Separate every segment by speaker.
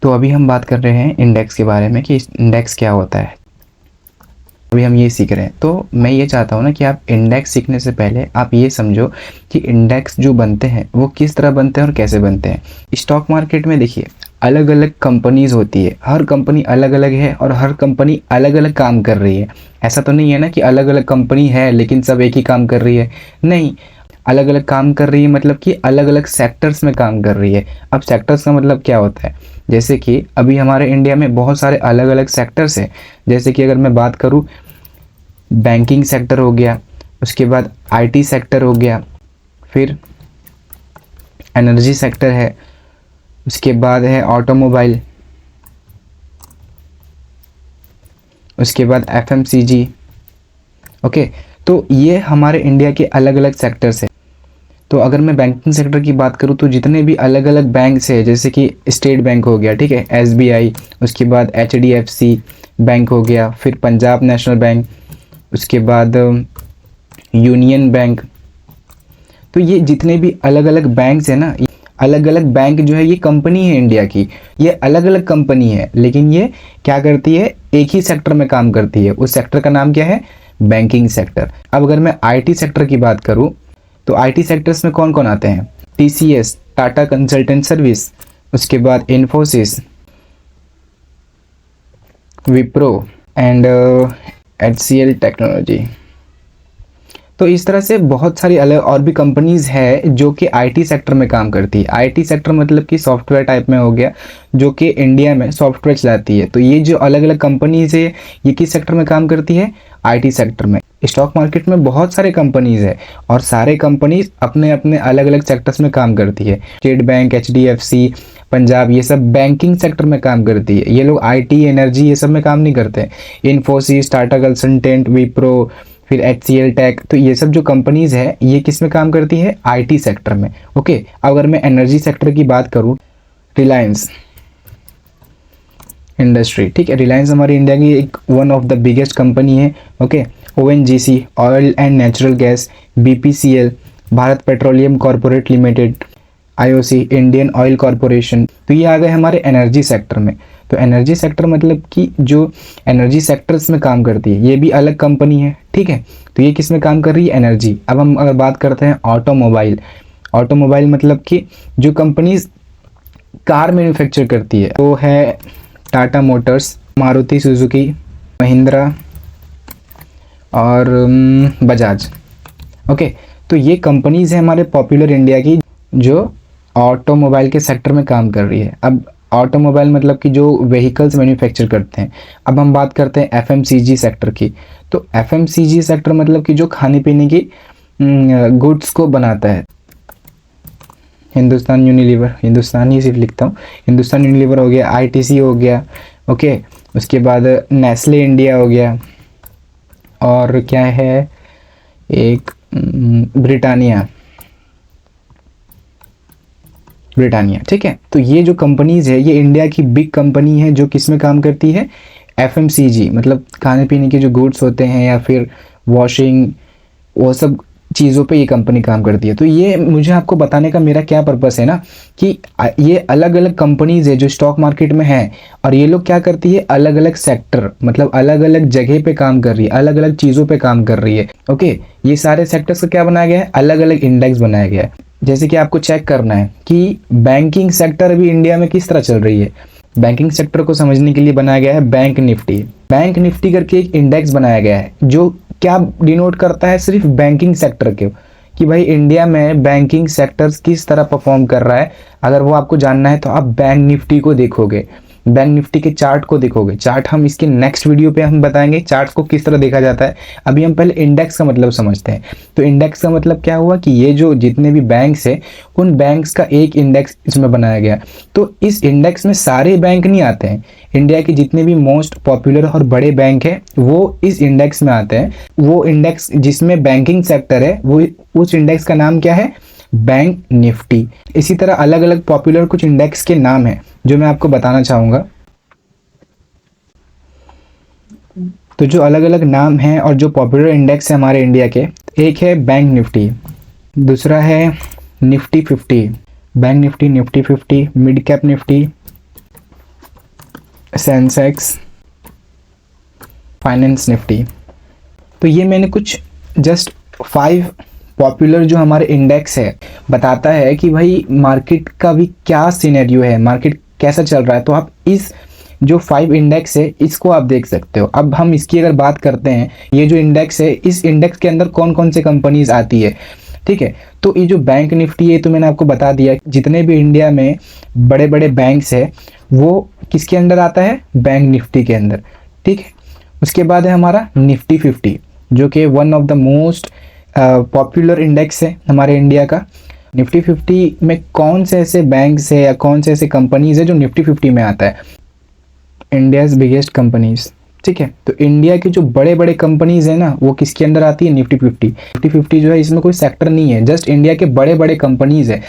Speaker 1: तो अभी हम बात कर रहे हैं इंडेक्स के बारे में कि इंडेक्स क्या होता है। अभी हम ये सीख रहे हैं, तो मैं ये चाहता हूँ ना कि आप इंडेक्स सीखने से पहले आप ये समझो कि इंडेक्स जो बनते हैं वो किस तरह बनते हैं और कैसे बनते हैं। स्टॉक मार्केट में देखिए अलग अलग कंपनीज होती है, हर कंपनी अलग अलग है और हर कंपनी अलग अलग काम कर रही है। ऐसा तो नहीं है ना कि अलग अलग कंपनी है लेकिन सब एक ही काम कर रही है, नहीं, अलग अलग काम कर रही है मतलब कि अलग अलग सेक्टर्स में काम कर रही है। अब सेक्टर्स का मतलब क्या होता है, जैसे कि अभी हमारे इंडिया में बहुत सारे अलग अलग सेक्टर्स हैं। जैसे कि अगर मैं बात करूं, बैंकिंग सेक्टर हो गया, उसके बाद आईटी सेक्टर हो गया, फिर एनर्जी सेक्टर है, उसके बाद है ऑटोमोबाइल, उसके बाद एफएमसीजी। ओके, तो ये हमारे इंडिया के अलग अलग सेक्टर्स है। तो अगर मैं बैंकिंग सेक्टर की बात करूँ तो जितने भी अलग अलग बैंक्स है, जैसे कि स्टेट बैंक हो गया, ठीक है, एसबीआई, उसके बाद एचडीएफसी बैंक हो गया, फिर पंजाब नेशनल बैंक, उसके बाद यूनियन बैंक। तो ये जितने भी अलग अलग बैंक्स है ना, अलग अलग बैंक जो है ये कंपनी है इंडिया की, ये अलग अलग कंपनी है, लेकिन ये क्या करती है, एक ही सेक्टर में काम करती है। उस सेक्टर का नाम क्या है, बैंकिंग सेक्टर। अब अगर मैं आईटी सेक्टर की बात करूं तो आईटी सेक्टर्स में कौन कौन आते हैं, टीसीएस, टाटा कंसल्टेंट सर्विस, उसके बाद Infosys, Wipro and HCL technology. तो इस तरह से बहुत सारी अलग और भी कंपनीज है जो कि आईटी सेक्टर में काम करती है। आईटी सेक्टर मतलब कि सॉफ्टवेयर टाइप में हो गया, जो कि इंडिया में सॉफ्टवेयर चलाती है। तो ये जो अलग अलग कंपनीज है ये किस सेक्टर में काम करती है, आईटी सेक्टर में। स्टॉक मार्केट में बहुत सारे कंपनीज है और सारे कंपनीज अपने अपने अलग अलग सेक्टर्स में काम करती है। स्टेट बैंक, एचडीएफसी, पंजाब, ये सब बैंकिंग सेक्टर में काम करती है। ये लोग आईटी, एनर्जी ये सब में काम नहीं करते। इन्फोसिस, टाटा कंसल्टेंट, विप्रो, फिर एचसीएल टेक, तो ये सब जो कंपनीज है ये किस में काम करती है, आईटी सेक्टर में। ओके, अगर मैं एनर्जी सेक्टर की बात करूं, रिलायंस इंडस्ट्री, ठीक है, रिलायंस हमारी इंडिया की एक one of the biggest company है। Okay, ONGC, oil and natural gas, BPCL, Bharat petroleum corporate limited, IOC, Indian oil corporation. तो ये आ गए हमारे एनर्जी सेक्टर में। तो एनर्जी सेक्टर मतलब कि जो एनर्जी सेक्टर्स में काम करती है ये भी अलग कंपनी है, ठीक है। तो ये किस में काम कर रही है, एनर्जी। अब हम अगर बात करते हैं ऑटोमोबाइल, ऑटोमोबाइल मतलब कि जो कंपनीज कार मैन्युफैक्चर करती है वो है टाटा मोटर्स, मारुति सुजुकी, महिंद्रा और बजाज। ओके, तो ये कंपनीज है हमारे पॉपुलर इंडिया की जो ऑटोमोबाइल के सेक्टर में काम कर रही है। अब ऑटोमोबाइल मतलब कि जो व्हीकल्स मैन्युफैक्चर करते हैं। अब हम बात करते हैं एफएमसीजी सेक्टर की। तो एफएमसीजी सेक्टर मतलब कि जो खाने पीने की गुड्स को बनाता है। हिंदुस्तान यूनिलीवर, हिंदुस्तान ही सिर्फ लिखता हूँ, हिंदुस्तान यूनिलीवर हो गया, आईटीसी हो गया, ओके, उसके बाद नेस्ले इंडिया हो गया, और क्या है एक ब्रिटानिया, ठीक है। तो ये जो कंपनीज है ये इंडिया की बिग कंपनी है जो किस में काम करती है, एफएमसीजी, मतलब खाने पीने के जो गुड्स होते हैं या फिर वॉशिंग, वो सब चीज़ों पे ये कंपनी काम करती है। तो ये मुझे आपको बताने का मेरा क्या पर्पस है ना, कि ये अलग अलग कंपनीज है जो स्टॉक मार्केट में है और ये लोग क्या करती है, अलग अलग सेक्टर मतलब अलग अलग जगह पे काम कर रही है, अलग अलग चीज़ों पे काम कर रही है। ओके, ये सारे सेक्टर्स का क्या बनाया गया है, अलग अलग इंडेक्स बनाया गया है। जैसे कि आपको चेक करना है कि बैंकिंग सेक्टर अभी इंडिया में किस तरह चल रही है। बैंकिंग सेक्टर को समझने के लिए बनाया गया है बैंक निफ्टी। बैंक निफ्टी करके एक इंडेक्स बनाया गया है जो क्या डिनोट करता है, सिर्फ बैंकिंग सेक्टर के, कि भाई इंडिया में बैंकिंग सेक्टर किस तरह परफॉर्म कर रहा है। अगर वो आपको जानना है तो आप बैंक निफ्टी को देखोगे, बैंक निफ्टी के चार्ट को देखोगे। चार्ट हम इसके नेक्स्ट वीडियो पे हम बताएंगे चार्ट को किस तरह देखा जाता है। अभी हम पहले इंडेक्स का मतलब समझते हैं। तो इंडेक्स का मतलब क्या हुआ कि ये जो जितने भी बैंक्स है उन बैंक्स का एक इंडेक्स इसमें बनाया गया। तो इस इंडेक्स में सारे बैंक नहीं आते हैं, इंडिया के जितने भी मोस्ट पॉपुलर और बड़े बैंक है वो इस इंडेक्स में आते हैं। वो इंडेक्स जिसमें बैंकिंग सेक्टर है वो उस इंडेक्स का नाम क्या है, बैंक निफ्टी। इसी तरह अलग अलग पॉपुलर कुछ इंडेक्स के नाम हैं जो मैं आपको बताना चाहूंगा। तो जो अलग अलग नाम हैं और जो पॉपुलर इंडेक्स है हमारे इंडिया के, एक है बैंक निफ्टी, दूसरा है Nifty 50, bank Nifty, Nifty 50, mid cap Nifty, Sensex, finance Nifty. तो ये मैंने कुछ जस्ट 5 पॉपुलर जो हमारे इंडेक्स है बताता है कि भाई मार्केट का भी क्या सिनेरियो है, मार्केट कैसा चल रहा है। तो आप इस जो 5 इंडेक्स है इसको आप देख सकते हो। अब हम इसकी अगर बात करते हैं, ये जो इंडेक्स है इस इंडेक्स के अंदर कौन कौन से कंपनीज आती है, ठीक है। तो ये जो बैंक निफ्टी है तो मैंने आपको बता दिया, जितने भी इंडिया में बड़े बड़े बैंक्स है वो किसके अंदर आता है, बैंक निफ्टी के अंदर, ठीक है। उसके बाद है हमारा निफ्टी 50 जो कि one of the most popular index है हमारे इंडिया का। निफ्टी 50 में कौन से ऐसे बैंक्स है या कौन से ऐसे कंपनीज है जो निफ्टी 50 में आता है, इंडियाज बिगेस्ट कंपनीज, ठीक है। तो इंडिया की जो बड़े बड़े कंपनीज है ना वो किसके अंदर आती है, निफ्टी 50। निफ्टी 50 जो है इसमें कोई सेक्टर नहीं है, जस्ट इंडिया के बड़े बड़े कंपनीज है,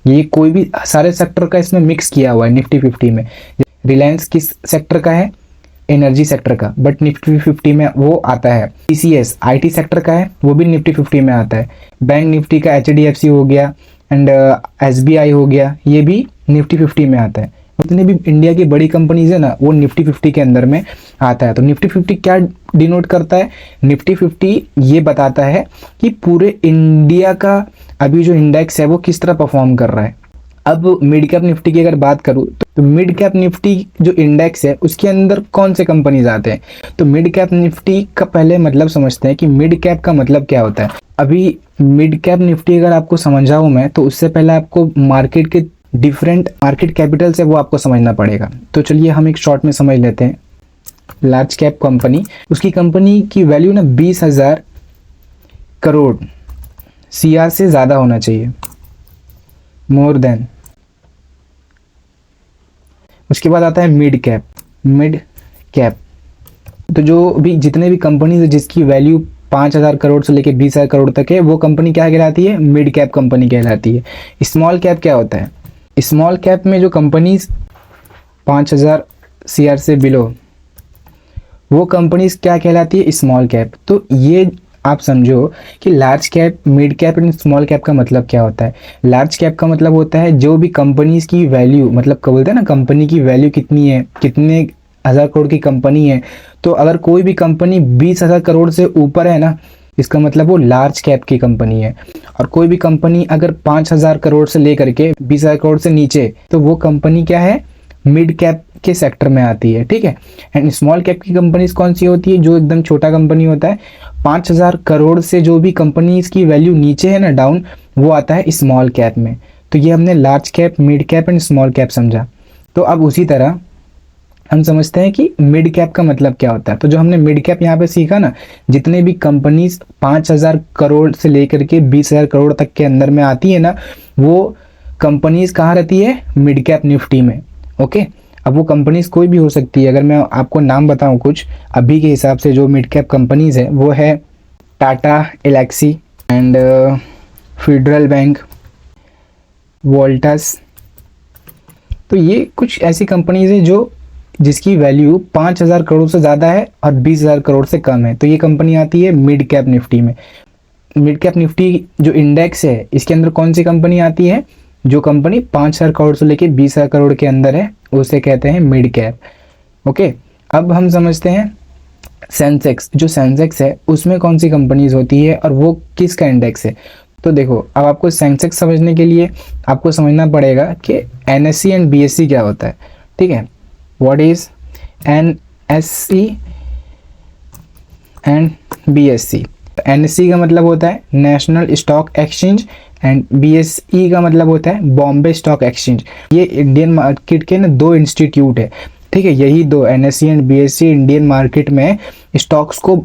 Speaker 1: ये कोई भी सारे सेक्टर का इसमें मिक्स किया हुआ है निफ्टी 50 में। रिलायंस किस सेक्टर का है, एनर्जी सेक्टर का, बट निफ्टी 50 में वो आता है। टीसीएस आईटी सेक्टर का है, वो भी निफ्टी 50 में आता है। बैंक निफ्टी का एचडीएफसी हो गया एंड एसबीआई हो गया, ये भी निफ्टी 50 में आता है। जितने भी इंडिया की बड़ी कंपनीज है ना वो निफ्टी 50 के अंदर में आता है। तो निफ्टी 50 क्या डिनोट करता है, निफ्टी 50 ये बताता है कि पूरे इंडिया का अभी जो इंडेक्स है वो किस तरह परफॉर्म कर रहा है। अब मिड कैप निफ्टी की अगर बात करूं तो मिड कैप निफ्टी जो इंडेक्स है उसके अंदर कौन से कंपनीज आते हैं। तो मिड कैप निफ्टी का पहले मतलब समझते हैं कि मिड कैप का मतलब क्या होता है। अभी मिड कैप निफ्टी अगर आपको समझाऊं मैं तो उससे पहले आपको मार्केट के डिफरेंट मार्केट कैपिटल्स है वो आपको समझना पड़ेगा। तो चलिए हम एक शॉर्ट में समझ लेते हैं। लार्ज कैप कंपनी, उसकी कंपनी की वैल्यू ना 20,000 करोड़ सीआर से ज़्यादा होना चाहिए, मोर देन। उसके बाद आता है मिड कैप। मिड कैप तो जो भी जितने भी कंपनीज है जिसकी वैल्यू 5,000 करोड़ से लेके 20,000 करोड़ तक है वो कंपनी क्या कहलाती है, मिड कैप कंपनी कहलाती है। स्मॉल कैप क्या होता है, स्मॉल कैप में जो कंपनीज 5,000 सीआर से बिलो वो कंपनीज क्या कहलाती है, स्मॉल कैप। तो ये आप समझो कि large cap, mid cap and small cap का मतलब क्या होता है। लार्ज कैप का मतलब होता है जो भी कंपनीज की वैल्यू, मतलब क्या बोलते हैं ना, कंपनी की वैल्यू कितनी है, कितने हज़ार करोड़ की कंपनी है। तो अगर कोई भी कंपनी 20,000 करोड़ से ऊपर है ना, इसका मतलब वो लार्ज कैप की कंपनी है। और कोई भी कंपनी अगर 5,000 करोड़ से लेकर के 20,000 करोड़ से नीचे, तो वो कंपनी क्या है, मिड कैप के सेक्टर में आती है, ठीक है। एंड स्मॉल कैप की कंपनीज कौन सी होती है, जो एकदम छोटा कंपनी होता है। 5,000 करोड़ से जो भी कंपनीज की वैल्यू नीचे है ना, डाउन, वो आता है स्मॉल कैप में। तो ये हमने large cap, mid cap and small cap समझा। तो अब उसी तरह हम समझते हैं कि मिड कैप का मतलब क्या होता है। तो जो हमने मिड कैप यहाँ पे सीखा ना, जितने भी कंपनीज 5,000 करोड़ से लेकर के 20,000 करोड़ तक के अंदर में आती है ना, वो कंपनीज कहाँ रहती है, मिड कैप निफ्टी में, ओके। अब वो कंपनीज कोई भी हो सकती है। अगर मैं आपको नाम बताऊं कुछ अभी के हिसाब से जो मिड कैप कंपनीज है वो है टाटा एलेक्सी एंड फेडरल बैंक, वोल्टास। तो ये कुछ ऐसी कंपनीज है जो जिसकी वैल्यू 5,000 करोड़ से ज़्यादा है और 20,000 करोड़ से कम है। तो ये कंपनी आती है मिड कैप निफ्टी में। मिड कैप निफ्टी जो इंडेक्स है इसके अंदर कौन सी कंपनी आती है, जो कंपनी 5,000 करोड़ से लेके 20,000 करोड़ के अंदर है उसे कहते हैं मिड कैप, ओके। अब हम समझते हैं सेंसेक्स। जो सेंसेक्स है उसमें कौन सी कंपनीज होती है और वो किसका इंडेक्स है। तो देखो, अब आपको सेंसेक्स समझने के लिए आपको समझना पड़ेगा कि एनएससी एंड बीएससी क्या होता है, ठीक है। What is NSC and BSc. NSC का मतलब होता है national stock exchange and BSE का मतलब होता है बॉम्बे स्टॉक एक्सचेंज। ये इंडियन मार्केट के ना 2 इंस्टीट्यूट है, ठीक है। यही 2 NSC and BSE Indian market में स्टॉक्स को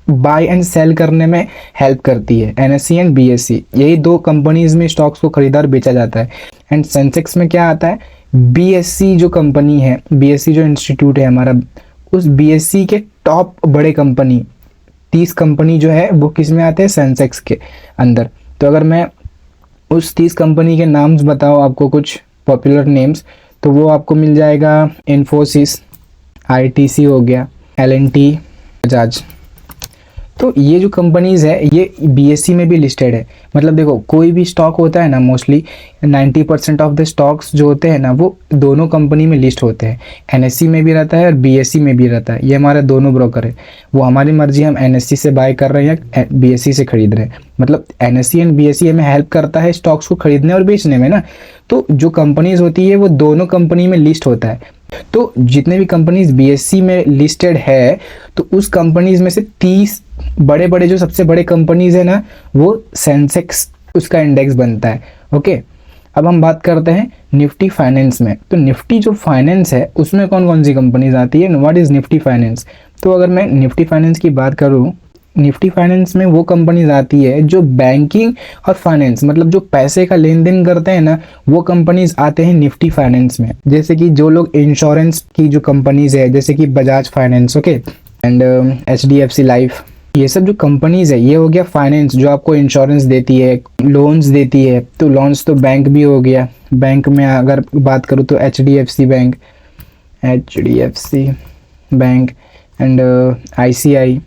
Speaker 1: बाय एंड सेल करने में हेल्प करती है। एनएससी एंड बीएसई, यही 2 कंपनीज में स्टॉक्स को खरीदा और बेचा जाता है। एंड सेंसेक्स में क्या आता है, बीएससी जो कंपनी है, बीएससी जो इंस्टीट्यूट है हमारा, उस बीएससी के टॉप बड़े कंपनी 30 कंपनी जो है वो किस में आते हैं, सेंसेक्स के अंदर। तो अगर मैं उस 30 कंपनी के नाम्स बताओ आपको, कुछ पॉपुलर नेम्स, तो वो आपको मिल जाएगा इन्फोसिस, आईटीसी हो गया, एलएनटी, बजाज। तो ये जो कंपनीज है ये बीएसई में भी लिस्टेड है। मतलब देखो कोई भी स्टॉक होता है ना, मोस्टली 90% ऑफ द स्टॉक्स जो होते हैं ना वो दोनों कंपनी में लिस्ट होते हैं। एनएससी में भी रहता है और बीएसई में भी रहता है। ये हमारे दोनों ब्रोकर है, वो हमारी मर्जी हम एनएससी से बाय कर रहे हैं या बीएसई से खरीद रहे हैं। मतलब एनएससी एंड बीएसई हमें हेल्प करता है स्टॉक्स को खरीदने और बेचने में ना। तो जो कंपनीज होती है वो दोनों कंपनी में लिस्ट होता है। तो जितने भी कंपनीज बीएसई में लिस्टेड है तो उस कंपनीज में से 30 बड़े बड़े जो सबसे बड़े कंपनीज है ना वो सेंसेक्स उसका इंडेक्स बनता है। ओके, अब हम बात करते हैं निफ्टी फाइनेंस में। तो निफ्टी जो फाइनेंस है उसमें कौन कौन सी कंपनीज आती है, व्हाट इज निफ्टी फाइनेंस। तो अगर मैं निफ्टी फाइनेंस की बात करूं, निफ्टी फाइनेंस में वो कंपनीज आती है जो बैंकिंग और फाइनेंस मतलब जो पैसे का लेन देन करते हैं ना वो कंपनीज आते हैं निफ्टी फाइनेंस में। जैसे कि जो लोग इंश्योरेंस की जो कंपनीज है जैसे कि Bajaj finance, okay, and HDFC life, ये सब जो कंपनीज है ये हो गया फाइनेंस जो आपको इंश्योरेंस देती है, लोन्स देती है। तो लोन्स तो बैंक भी हो गया। बैंक में अगर बात करूँ तो एचडीएफसी बैंक एंड आईसीआई।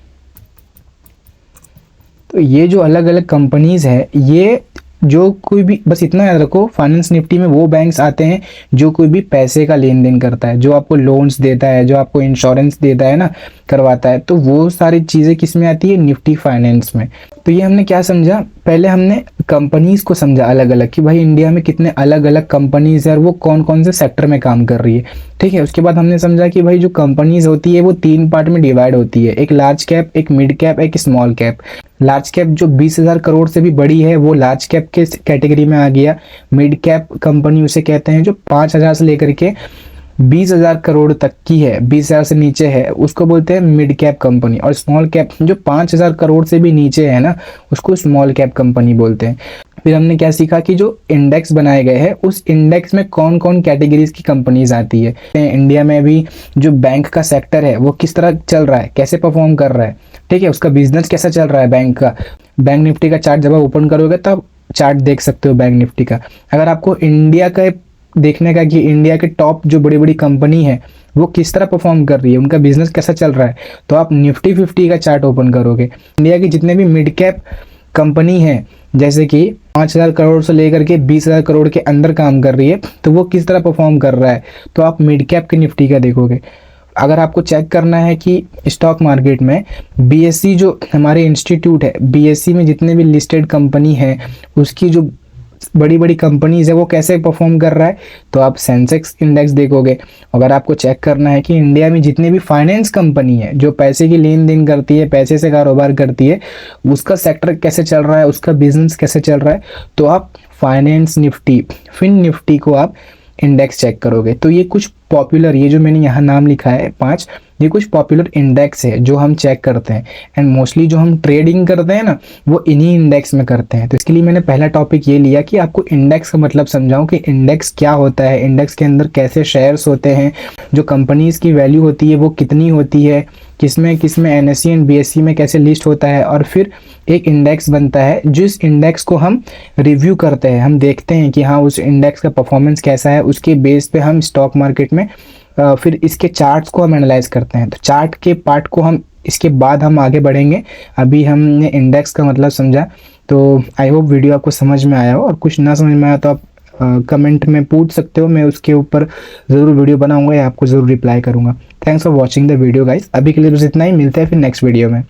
Speaker 1: तो ये जो अलग अलग कंपनीज है ये जो कोई भी, बस इतना याद रखो, फाइनेंस निफ्टी में वो बैंक्स आते हैं जो कोई भी पैसे का लेन देन करता है, जो आपको लोन्स देता है, जो आपको इंश्योरेंस देता है ना, करवाता है। तो वो सारी चीज़ें किस में आती है, निफ्टी फाइनेंस में। तो ये हमने क्या समझा, पहले हमने कंपनीज को समझा अलग अलग कि भाई इंडिया में कितने अलग अलग कंपनीज है और वो कौन कौन से सेक्टर में काम कर रही है, ठीक है। उसके बाद हमने समझा कि भाई जो कंपनीज होती है वो 3 पार्ट में डिवाइड होती है, एक लार्ज कैप, एक मिड कैप, एक स्मॉल कैप। लार्ज कैप जो 20,000 करोड़ से भी बड़ी है वो लार्ज कैप के कैटेगरी में आ गया। मिड कैप कंपनी उसे कहते हैं जो 5,000 से लेकर के 20,000 करोड़ तक की है, 20,000 से नीचे है उसको बोलते हैं मिड कैप कंपनी। और स्मॉल कैप जो 5,000 करोड़ से भी नीचे है ना उसको स्मॉल कैप कंपनी बोलते हैं। फिर हमने क्या सीखा कि जो इंडेक्स बनाए गए हैं उस इंडेक्स में कौन कौन कैटेगरीज की कंपनीज आती है। इंडिया में भी जो बैंक का सेक्टर है वो किस तरह चल रहा है, कैसे परफॉर्म कर रहा है, ठीक है, उसका बिजनेस कैसा चल रहा है बैंक का। बैंक निफ्टी का चार्ट जब आप ओपन करोगे तब चार्ट देख सकते हो बैंक निफ्टी का। अगर आपको इंडिया का देखने का कि इंडिया के टॉप जो बड़ी बड़ी कंपनी है वो किस तरह परफॉर्म कर रही है, उनका बिजनेस कैसा चल रहा है, तो आप निफ्टी 50 का चार्ट ओपन करोगे। इंडिया के जितने भी मिड कैप कंपनी है जैसे कि 5,000 करोड़ से लेकर के 20,000 करोड़ के अंदर काम कर रही है तो वो किस तरह परफॉर्म कर रहा है, तो आप मिड कैप के निफ्टी का देखोगे। अगर आपको चेक करना है कि स्टॉक मार्केट में बीएसई जो हमारे इंस्टीट्यूट है, बीएसई में जितने भी लिस्टेड कंपनी है उसकी जो बड़ी बड़ी कंपनीज है वो कैसे परफॉर्म कर रहा है, तो आप सेंसेक्स इंडेक्स देखोगे। अगर आपको चेक करना है कि इंडिया में जितने भी फाइनेंस कंपनी है जो पैसे की लेन देन करती है, पैसे से कारोबार करती है, उसका सेक्टर कैसे चल रहा है, उसका बिजनेस कैसे चल रहा है, तो आप फाइनेंस निफ्टी, फिन निफ्टी को आप इंडेक्स चेक करोगे। तो ये कुछ पॉपुलर, ये जो मैंने यहाँ नाम लिखा है 5, ये कुछ पॉपुलर इंडेक्स है जो हम चेक करते हैं। एंड मोस्टली जो हम ट्रेडिंग करते हैं ना वो इन्हीं इंडेक्स में करते हैं। तो इसके लिए मैंने पहला टॉपिक ये लिया कि आपको इंडेक्स का मतलब समझाऊं कि इंडेक्स क्या होता है, इंडेक्स के अंदर कैसे शेयर्स होते हैं, जो कंपनीज की वैल्यू होती है वो कितनी होती है, किसमें किसमें एनएससी एंड बीएसई में कैसे लिस्ट होता है, और फिर एक इंडेक्स बनता है जिस इंडेक्स को हम रिव्यू करते हैं। हम देखते हैं कि हाँ उस इंडेक्स का परफॉर्मेंस कैसा है, उसके बेस पे हम स्टॉक मार्केट में फिर इसके चार्ट्स को हम एनालाइज करते हैं। तो चार्ट के पार्ट को हम इसके बाद हम आगे बढ़ेंगे। अभी हमने इंडेक्स का मतलब समझा। तो आई होप वीडियो आपको समझ में आया हो, और कुछ ना समझ में आया तो आप कमेंट में पूछ सकते हो, मैं उसके ऊपर ज़रूर वीडियो बनाऊंगा या आपको ज़रूर रिप्लाई करूंगा। Thanks for watching the video guys. अभी के लिए बस इतना ही, मिलते हैं फिर नेक्स्ट वीडियो में।